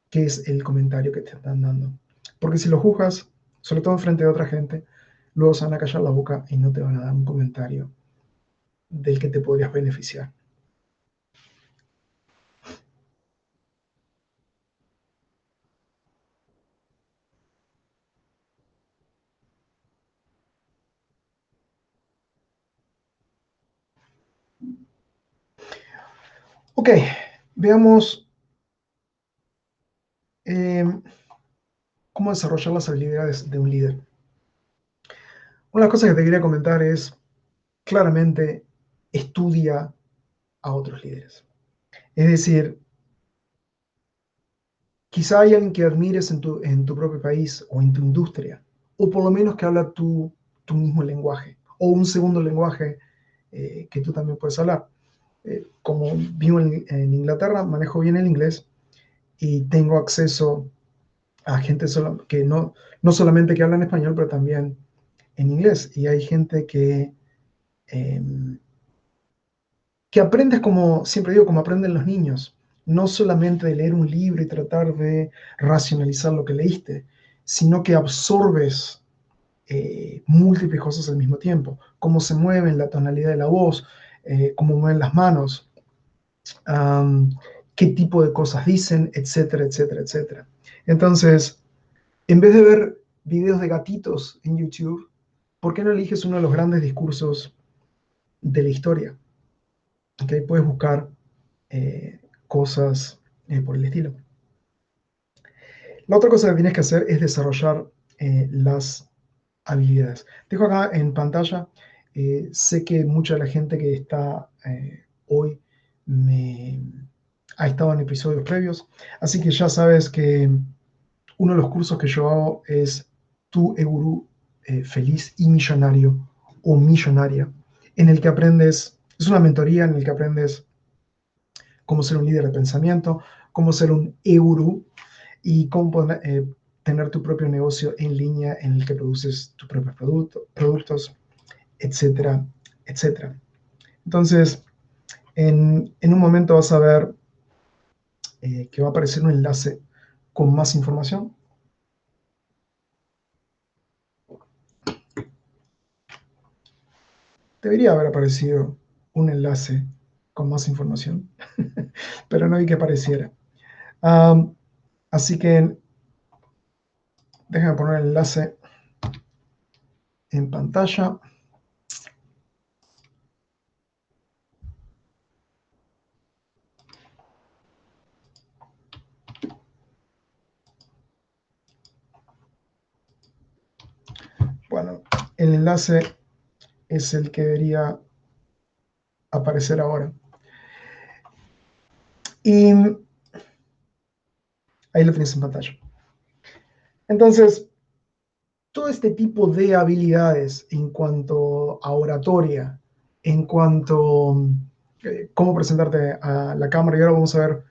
qué es el comentario que te están dando. Porque si lo juzgas, sobre todo frente a otra gente, luego se van a callar la boca y no te van a dar un comentario del que te podrías beneficiar. Ok, veamos eh, cómo desarrollar las habilidades de un líder. Una de las cosas que te quería comentar es, claramente, estudia a otros líderes. Es decir, quizá hay alguien que admires en tu propio país o en tu industria, o por lo menos que habla tu mismo lenguaje, o un segundo lenguaje que tú también puedes hablar. Como vivo en Inglaterra, manejo bien el inglés y tengo acceso a gente que no solamente que habla en español, pero también en inglés. Y hay gente eh, que aprendes como, siempre digo, como aprenden los niños, no solamente de leer un libro y tratar de racionalizar lo que leíste, sino que absorbes múltiples cosas al mismo tiempo, cómo se mueven, la tonalidad de la voz, cómo mueven las manos, um, qué tipo de cosas dicen, etcétera, etcétera, etcétera. Entonces, en vez de ver videos de gatitos en YouTube, ¿por qué no eliges uno de los grandes discursos de la historia? ¿Okay? Puedes buscar cosas por el estilo. La otra cosa que tienes que hacer es desarrollar las habilidades. Dejo acá en pantalla, sé que mucha de la gente que está hoy ha estado en episodios previos, así que ya sabes que uno de los cursos que yo hago es Tu e-Gurú feliz y millonario o millonaria, en el que aprendes, es una mentoría en el que aprendes cómo ser un líder de pensamiento, cómo ser un e-Gurú y cómo tener tu propio negocio en línea en el que produces tus propios productos, etcétera, etcétera. Entonces, en un momento vas a ver que va a aparecer un enlace con más información. Debería haber aparecido un enlace con más información, pero no vi que apareciera. Así que déjame poner el enlace en pantalla. Bueno, el enlace es el que debería aparecer ahora. Y ahí lo tienes en pantalla. Entonces, todo este tipo de habilidades en cuanto a oratoria, en cuanto a cómo presentarte a la cámara, y ahora vamos a ver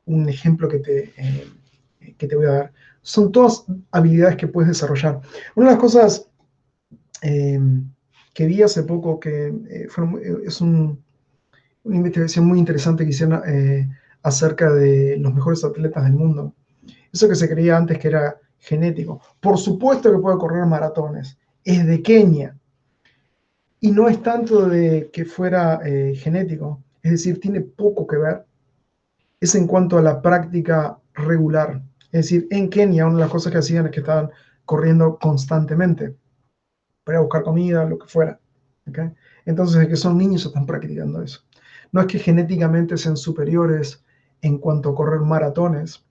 un ejemplo que te voy a dar, son todas habilidades que puedes desarrollar. Una de las cosas eh, que vi hace poco, que es una investigación muy interesante que hicieron acerca de los mejores atletas del mundo. Eso que se creía antes que era genético. Por supuesto que puede correr maratones. Es de Kenia. Y no es tanto de que fuera genético. Es decir, tiene poco que ver. Es en cuanto a la práctica regular. Es decir, en Kenia una de las cosas que hacían es que estaban corriendo constantemente para ir a buscar comida, lo que fuera. ¿Okay? Entonces, desde que son niños están practicando eso. No es que genéticamente sean superiores en cuanto a correr maratones,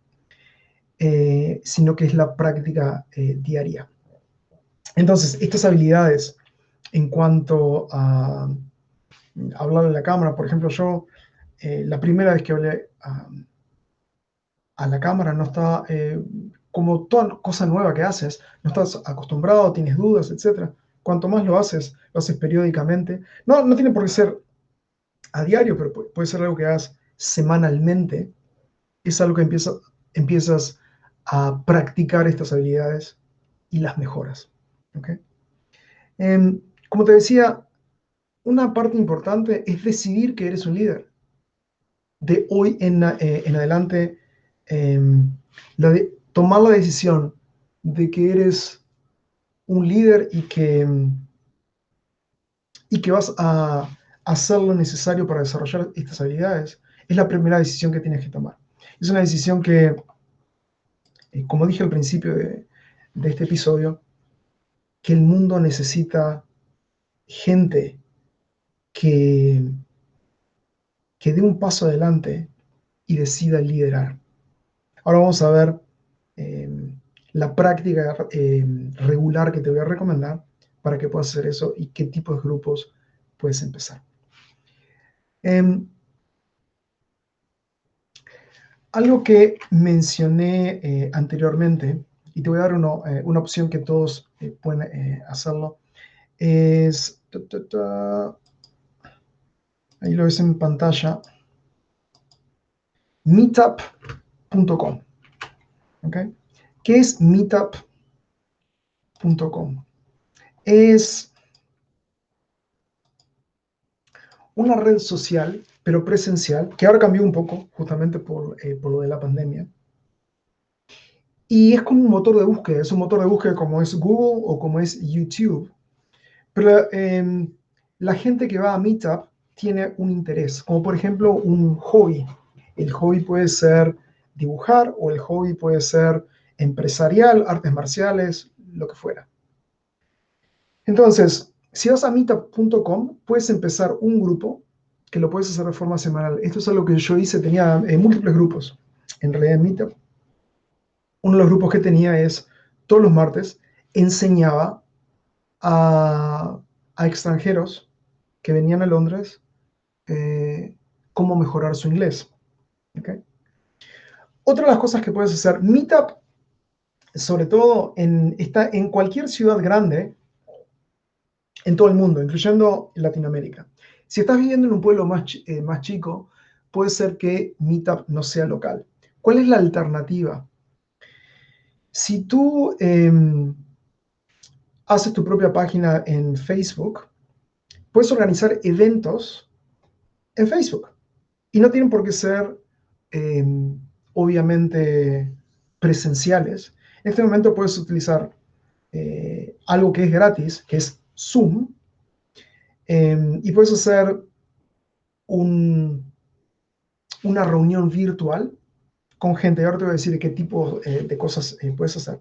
sino que es la práctica diaria. Entonces, estas habilidades en cuanto a hablar en la cámara, por ejemplo, yo la primera vez que hablé a la cámara no estaba, como toda cosa nueva que haces, no estás acostumbrado, tienes dudas, etc. Cuanto más lo haces periódicamente. No, no tiene por qué ser a diario, pero puede ser algo que hagas semanalmente. Es algo que empiezas a practicar estas habilidades y las mejoras. ¿Okay? Como te decía, una parte importante es decidir que eres un líder. De hoy en adelante, tomar la decisión de que eres un líder y que vas a hacer lo necesario para desarrollar estas habilidades, es la primera decisión que tienes que tomar. Es una decisión que, como dije al principio de este episodio, que el mundo necesita gente que, que dé un paso adelante y decida liderar. Ahora vamos a ver eh, la práctica regular que te voy a recomendar para que puedas hacer eso y qué tipo de grupos puedes empezar. Algo que mencioné anteriormente, y te voy a dar una opción que todos pueden hacerlo, es, ahí lo ves en pantalla, meetup.com. ¿Okay? ¿Qué es meetup.com? Es una red social, pero presencial, que ahora cambió un poco, justamente por lo de la pandemia. Y es como un motor de búsqueda, es un motor de búsqueda como es Google o como es YouTube. Pero la gente que va a Meetup tiene un interés, como por ejemplo un hobby. El hobby puede ser dibujar o el hobby puede ser empresarial, artes marciales, lo que fuera. Entonces, si vas a meetup.com, puedes empezar un grupo que lo puedes hacer de forma semanal. Esto es algo que yo hice, tenía múltiples grupos en realidad en Meetup. uno de los grupos que tenía es, todos los martes, enseñaba a, a extranjeros que venían a Londres eh, cómo mejorar su inglés. ¿Okay? Otra de las cosas que puedes hacer, Meetup, sobre todo está en cualquier ciudad grande en todo el mundo, incluyendo Latinoamérica. Si estás viviendo en un pueblo más chico, puede ser que Meetup no sea local. ¿Cuál es la alternativa? Si tú haces tu propia página en Facebook, puedes organizar eventos en Facebook. Y no tienen por qué ser, eh, obviamente, presenciales. En este momento puedes utilizar algo que es gratis, que es Zoom, y puedes hacer una reunión virtual con gente. Ahora te voy a decir qué tipo de cosas puedes hacer.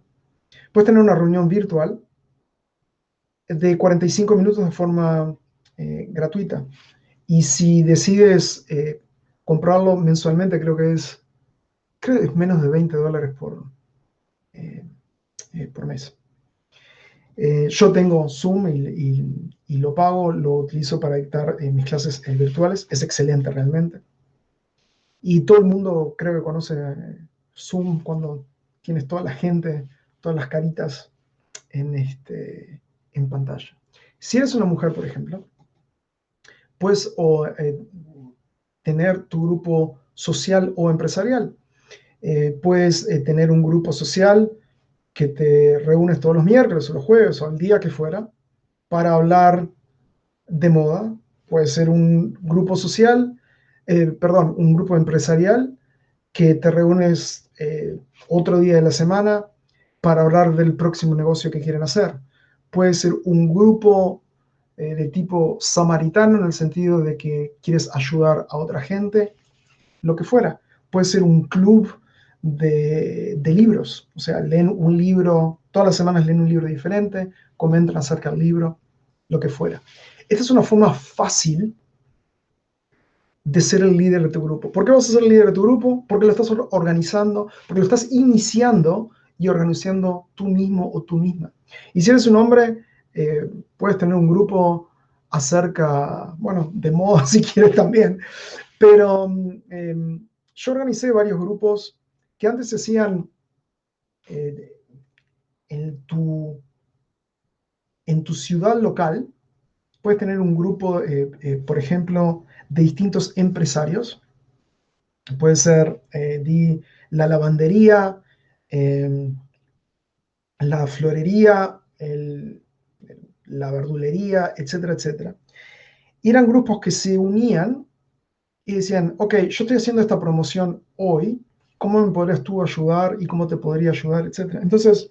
Puedes tener una reunión virtual de 45 minutos de forma gratuita. Y si decides comprarlo mensualmente, creo que es menos de $20 eh, por mes. Yo tengo Zoom y lo pago, lo utilizo para dictar mis clases virtuales. Es excelente realmente. Y todo el mundo creo que conoce Zoom cuando tienes toda la gente, todas las caritas en pantalla. Si eres una mujer, por ejemplo, puedes tener tu grupo social o empresarial. Puedes tener un grupo social que te reúnes todos los miércoles o los jueves o el día que fuera para hablar de moda. Puede ser un grupo social, perdón, un grupo empresarial que te reúnes otro día de la semana para hablar del próximo negocio que quieren hacer. Puede ser un grupo de tipo samaritano en el sentido de que quieres ayudar a otra gente, lo que fuera. Puede ser un club de libros, o sea, leen un libro, todas las semanas leen un libro diferente, comentan acerca del libro, lo que fuera. Esta es una forma fácil de ser el líder de tu grupo. ¿Por qué vas a ser el líder de tu grupo? Porque lo estás organizando, porque lo estás iniciando y organizando tú mismo o tú misma. Y si eres un hombre, puedes tener un grupo acerca, bueno, de moda si quieres también, pero yo organicé varios grupos que antes se hacían eh, en tu ciudad local. Puedes tener un grupo, por ejemplo, de distintos empresarios. Puede ser la lavandería, eh, la florería, la verdulería, etcétera, etcétera. Y eran grupos que se unían y decían, ok, yo estoy haciendo esta promoción hoy, ¿cómo me podrías tú ayudar y cómo te podría ayudar, etcétera? Entonces,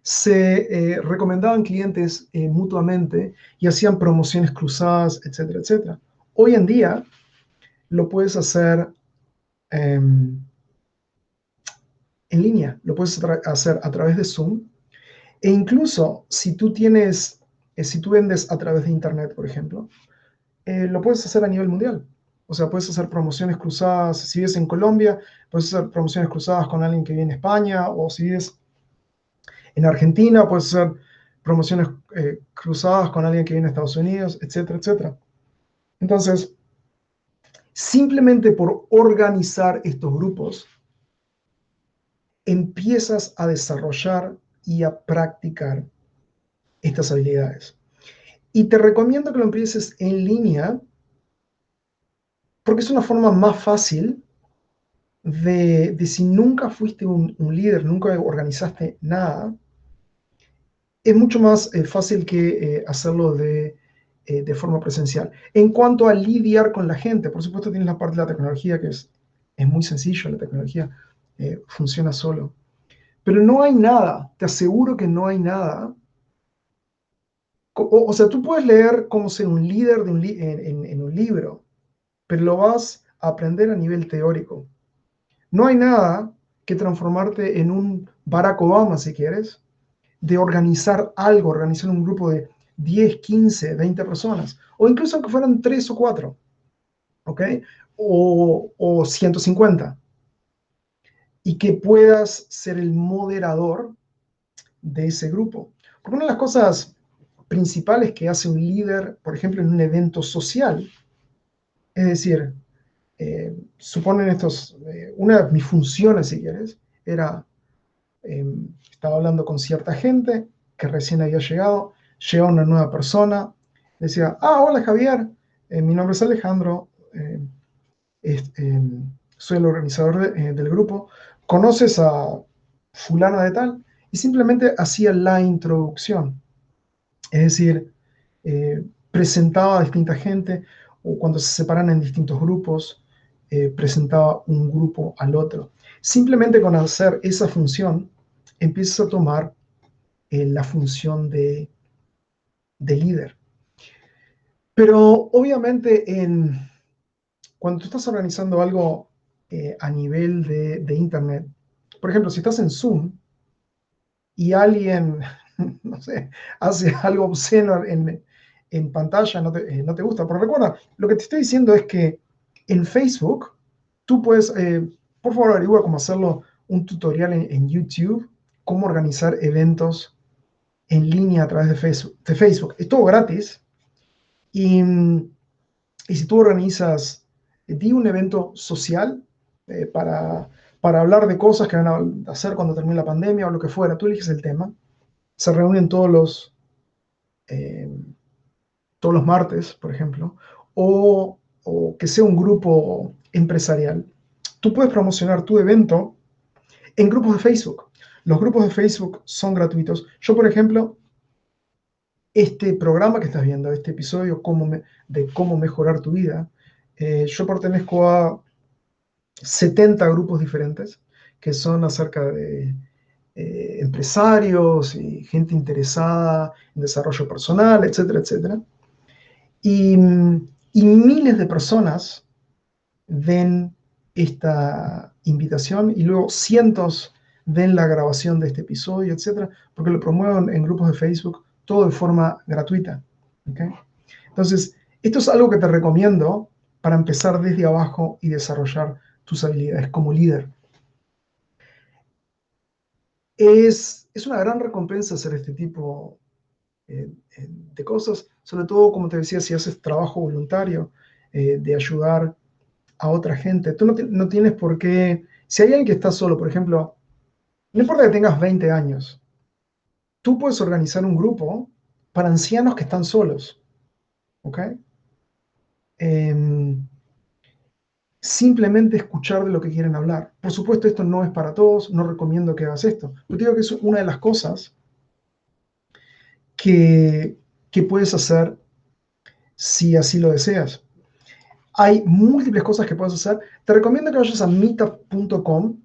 se recomendaban clientes mutuamente y hacían promociones cruzadas, etcétera, etcétera. Hoy en día lo puedes hacer en línea, lo puedes hacer a través de Zoom, e incluso si tú vendes a través de Internet, por ejemplo, lo puedes hacer a nivel mundial. O sea, puedes hacer promociones cruzadas. Si vives en Colombia, puedes hacer promociones cruzadas con alguien que vive en España, o si vives en Argentina, puedes hacer promociones cruzadas con alguien que vive en Estados Unidos, etcétera, etcétera. Entonces, simplemente por organizar estos grupos, empiezas a desarrollar y a practicar estas habilidades. Y te recomiendo que lo empieces en línea porque es una forma más fácil de si nunca fuiste un líder, nunca organizaste nada, es mucho más fácil que hacerlo de forma presencial. En cuanto a lidiar con la gente, por supuesto tienes la parte de la tecnología que es muy sencillo, la tecnología funciona solo. Pero no hay nada, te aseguro que no hay nada. O sea, tú puedes leer cómo ser un líder en un libro, pero lo vas a aprender a nivel teórico. No hay nada que transformarte en un Barack Obama, si quieres, de organizar algo, organizar un grupo de 10, 15, 20 personas, o incluso aunque fueran 3 o 4, ¿ok? O 150. y que puedas ser el moderador de ese grupo. Porque una de las cosas principales que hace un líder, por ejemplo, en un evento social, es decir, suponen una de mis funciones, si quieres, era, estaba hablando con cierta gente que recién había llegado, llega una nueva persona, decía, hola Javier, mi nombre es Alejandro, es- eh, soy el organizador del grupo, ¿conoces a fulana de tal? Y simplemente hacía la introducción, es decir, presentaba a distinta gente, o cuando se separan en distintos grupos, presentaba un grupo al otro. Simplemente con hacer esa función, empiezas a tomar la función de líder. Pero obviamente cuando tú estás organizando algo a nivel de Internet, por ejemplo, si estás en Zoom y alguien, no sé, hace algo obsceno en pantalla, no te gusta. Pero recuerda, lo que te estoy diciendo es que en Facebook, tú puedes, por favor, averigua cómo hacerlo, un tutorial en YouTube, cómo organizar eventos en línea a través de Facebook. Es todo gratis. Y, y si tú organizas, di un evento social eh, para, para hablar de cosas que van a hacer cuando termine la pandemia o lo que fuera, tú eliges el tema, se reúnen eh, todos los martes, por ejemplo, o que sea un grupo empresarial. Tú puedes promocionar tu evento en grupos de Facebook. Los grupos de Facebook son gratuitos. Yo, por ejemplo, este programa que estás viendo, este episodio de cómo mejorar tu vida, yo pertenezco a 70 grupos diferentes que son acerca de empresarios y gente interesada en desarrollo personal, etcétera, etcétera. Y, y miles de personas ven esta invitación y luego cientos ven la grabación de este episodio, etcétera, porque lo promueven en grupos de Facebook, todo de forma gratuita. ¿Okay? Entonces, esto es algo que te recomiendo para empezar desde abajo y desarrollar tus habilidades como líder. Es una gran recompensa hacer este tipo de cosas, sobre todo, como te decía, si haces trabajo voluntario, de ayudar a otra gente. Tú no tienes por qué, si hay alguien que está solo, por ejemplo, no importa que tengas 20 años, tú puedes organizar un grupo para ancianos que están solos, ¿ok? Em, Simplemente escuchar de lo que quieren hablar. Por supuesto, esto no es para todos, no recomiendo que hagas esto. Yo te digo que es una de las cosas que, que puedes hacer si así lo deseas. Hay múltiples cosas que puedes hacer. Te recomiendo que vayas a meetup.com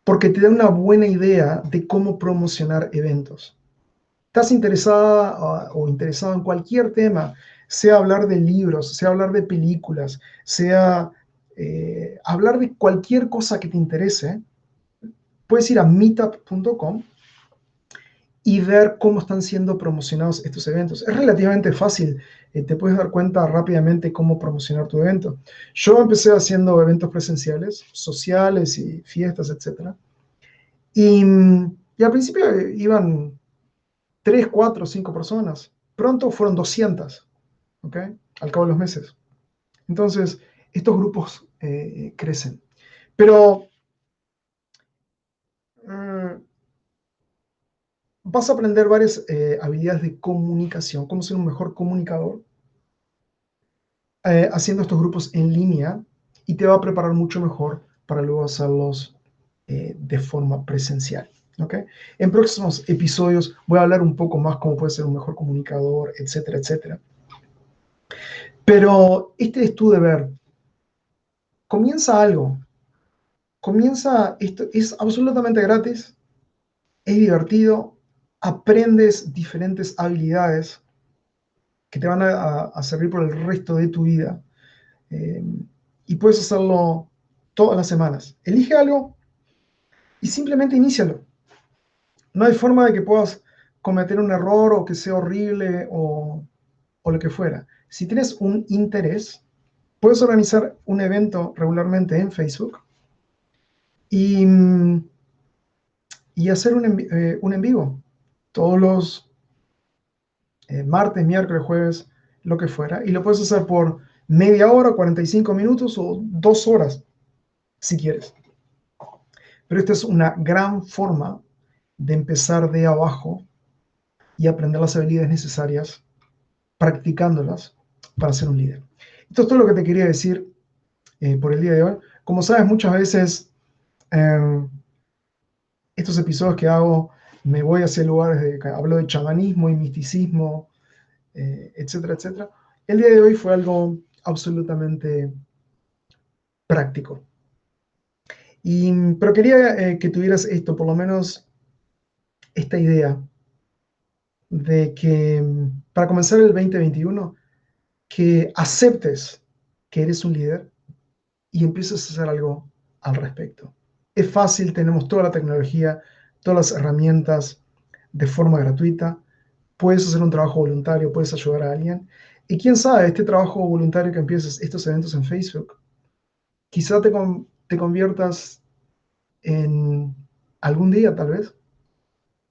porque te da una buena idea de cómo promocionar eventos. ¿Estás interesada o interesado en cualquier tema? Sea hablar de libros, sea hablar de películas, sea hablar de cualquier cosa que te interese, puedes ir a meetup.com y ver cómo están siendo promocionados estos eventos. Es relativamente fácil, te puedes dar cuenta rápidamente cómo promocionar tu evento. Yo empecé haciendo eventos presenciales, sociales y fiestas, etc. Y, y al principio iban 3, 4, 5 personas. Pronto fueron 200, ¿ok? Al cabo de los meses. Entonces, estos grupos crecen. Pero mm, vas a aprender varias habilidades de comunicación, cómo ser un mejor comunicador, haciendo estos grupos en línea, y te va a preparar mucho mejor para luego hacerlos de forma presencial. ¿Okay? En próximos episodios voy a hablar un poco más cómo puedes ser un mejor comunicador, etcétera, etcétera. Pero este es tu deber. Comienza algo. Esto es absolutamente gratis, es divertido, aprendes diferentes habilidades que te van a servir por el resto de tu vida. Eh, y puedes hacerlo todas las semanas. Elige algo y simplemente inícialo. No hay forma de que puedas cometer un error o que sea horrible o lo que fuera. Si tienes un interés, puedes organizar un evento regularmente en Facebook Y, y hacer un en vivo todos los martes, miércoles, jueves, lo que fuera. Y lo puedes hacer por media hora, 45 minutos o 2 horas, si quieres. Pero esta es una gran forma de empezar de abajo y aprender las habilidades necesarias, practicándolas para ser un líder. Esto es todo lo que te quería decir por el día de hoy. Como sabes, muchas veces estos episodios que hago me voy hacia lugares de hablo de chamanismo y misticismo, etcétera, etcétera. El día de hoy fue algo absolutamente práctico. Pero quería que tuvieras esto, por lo menos esta idea de que para comenzar el 2021, que aceptes que eres un líder y empieces a hacer algo al respecto. Es fácil, tenemos toda la tecnología, todas las herramientas de forma gratuita. Puedes hacer un trabajo voluntario, puedes ayudar a alguien. Y quién sabe, este trabajo voluntario que empieces, estos eventos en Facebook, quizá te conviertas en algún día, tal vez,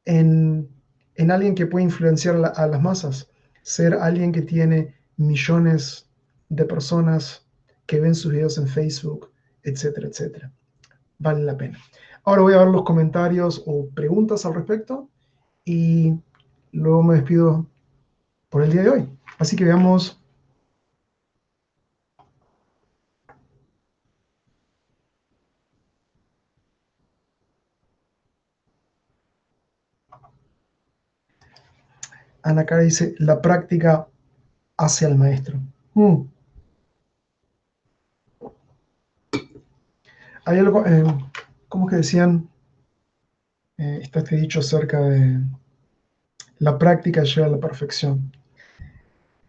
en, en alguien que puede influenciar a las masas, ser alguien que tiene millones de personas que ven sus videos en Facebook, etcétera, etcétera. Vale la pena. Ahora voy a ver los comentarios o preguntas al respecto y luego me despido por el día de hoy. Así que veamos. Ana Cara dice, la práctica hace al maestro. Hay algo, ¿cómo es que decían? Está este dicho acerca de la práctica lleva a la perfección.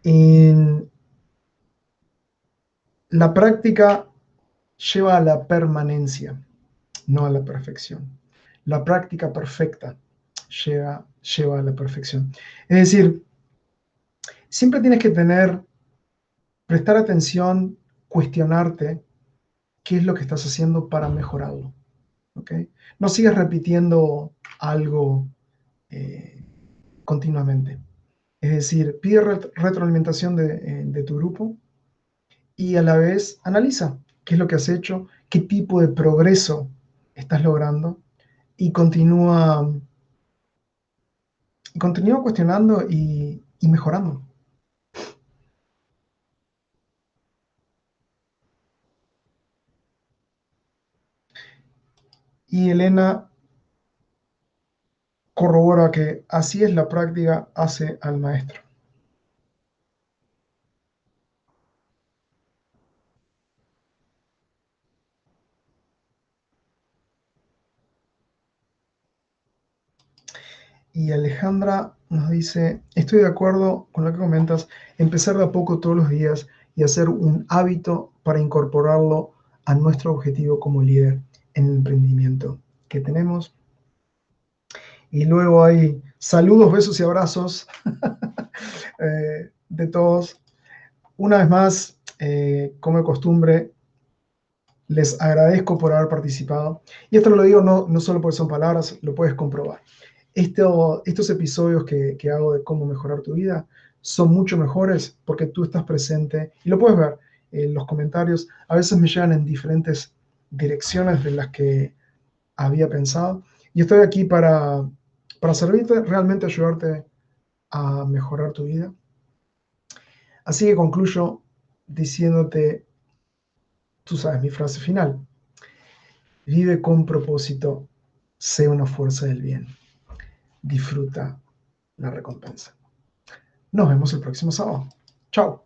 Y la práctica lleva a la permanencia, no a la perfección. La práctica perfecta lleva a la perfección. Es decir, siempre tienes que prestar atención, cuestionarte qué es lo que estás haciendo para mejorarlo. ¿Okay? No sigas repitiendo algo continuamente. Es decir, pide retroalimentación de tu grupo y a la vez analiza qué es lo que has hecho, qué tipo de progreso estás logrando y continúa cuestionando y mejorando. Y Elena corrobora que así es, la práctica hace al maestro. Y Alejandra nos dice, estoy de acuerdo con lo que comentas, empezar de a poco todos los días y hacer un hábito para incorporarlo a nuestro objetivo como líder en el emprendimiento que tenemos. Y luego hay saludos, besos y abrazos de todos. Una vez más, como de costumbre, les agradezco por haber participado. Y esto no lo digo no solo porque son palabras, lo puedes comprobar. Estos episodios que hago de cómo mejorar tu vida son mucho mejores porque tú estás presente y lo puedes ver en los comentarios. A veces me llegan en diferentes direcciones de las que había pensado. Y estoy aquí para servirte, realmente ayudarte a mejorar tu vida. Así que concluyo diciéndote, tú sabes, mi frase final. Vive con propósito, sé una fuerza del bien. Disfruta la recompensa. Nos vemos el próximo sábado. Chao.